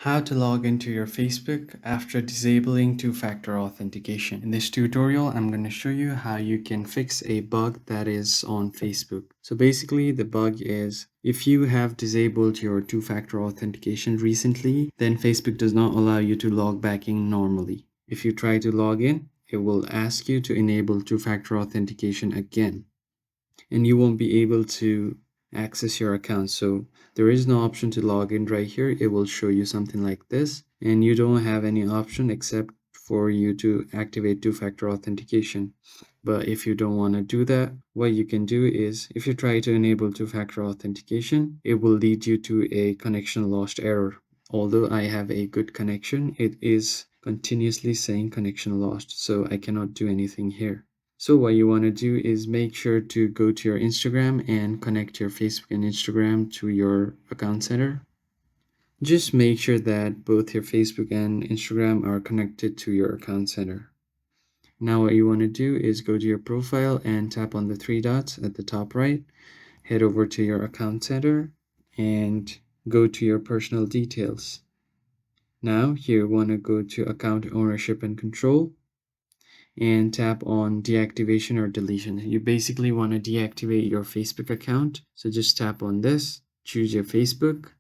How to log into your Facebook after disabling two-factor authentication. In this tutorial, I'm going to show you how you can fix a bug that is on Facebook. So basically, the bug is if you have disabled your two-factor authentication recently, then Facebook does not allow you to log back in normally. If you try to log in, it will ask you to enable two-factor authentication again, and you won't be able to access your account. So there is no option to log in right here. It will show you something like this, and you don't have any option except for you to activate two-factor authentication. But if you don't want to do that, what you can do is if you try to enable two-factor authentication, it will lead you to a connection lost error. Although I have a good connection, it is continuously saying connection lost, so I cannot do anything here. So what you want to do is make sure to go to your Instagram and connect your Facebook and Instagram to your account center. Just make sure that both your Facebook and Instagram are connected to your account center. Now what you want to do is go to your profile and tap on the three dots at the top right. Head over to your account center and go to your personal details. Now here you want to go to account ownership and control and tap on deactivation or deletion. You basically want to deactivate your Facebook account. So just tap on this, choose your Facebook,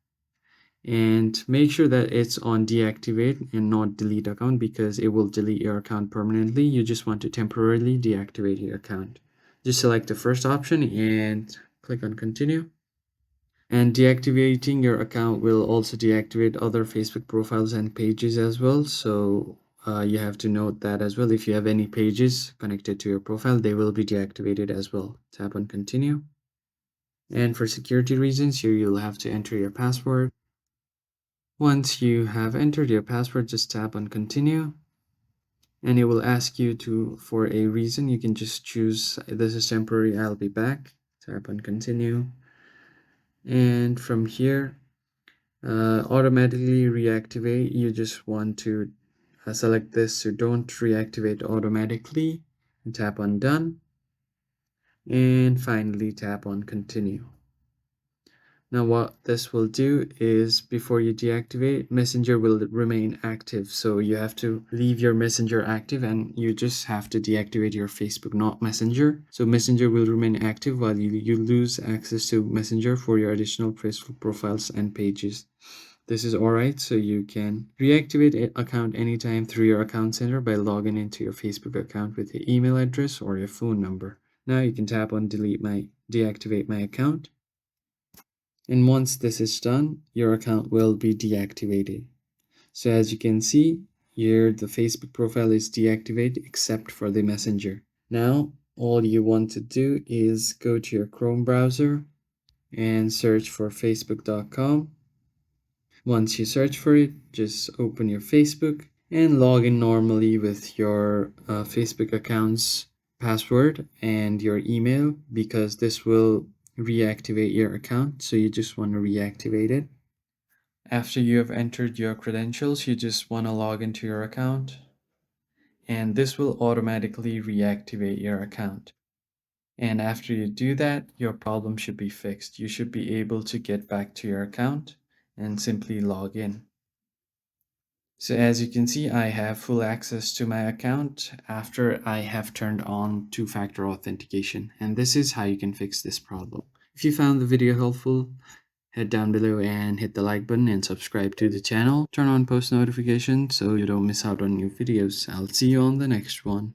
and make sure that it's on deactivate and not delete account, because it will delete your account permanently. You just want to temporarily deactivate your account. Just select the first option and click on continue. And deactivating your account will also deactivate other Facebook profiles and pages as well. So you have to note that as well. If you have any pages connected to your profile, they will be deactivated as well. Tap on continue. And for security reasons, here you'll have to enter your password. Once you have entered your password, just tap on continue. And it will ask you for a reason. You can just choose, this is temporary, I'll be back. Tap on continue. And from here, automatically reactivate, you just want to select this, so don't reactivate automatically, and tap on done, and finally tap on continue. Now what this will do is, before you deactivate, Messenger will remain active, so you have to leave your Messenger active and you just have to deactivate your Facebook, not Messenger. So Messenger will remain active while you lose access to Messenger for your additional Facebook profiles and pages. This is alright, so you can reactivate an account anytime through your account center by logging into your Facebook account with your email address or your phone number. Now you can tap on deactivate my account. And once this is done, your account will be deactivated. So as you can see here, the Facebook profile is deactivated except for the Messenger. Now all you want to do is go to your Chrome browser and search for facebook.com. Once you search for it, just open your Facebook and log in normally with your Facebook account's password and your email, because this will reactivate your account. So you just want to reactivate it. After you have entered your credentials, you just want to log into your account, and this will automatically reactivate your account. And after you do that, your problem should be fixed. You should be able to get back to your account and simply log in. So as you can see, I have full access to my account after I have turned on two-factor authentication. And this is how you can fix this problem. If you found the video helpful, head down below and hit the like button and subscribe to the channel. Turn on post notifications so you don't miss out on new videos. I'll see you on the next one.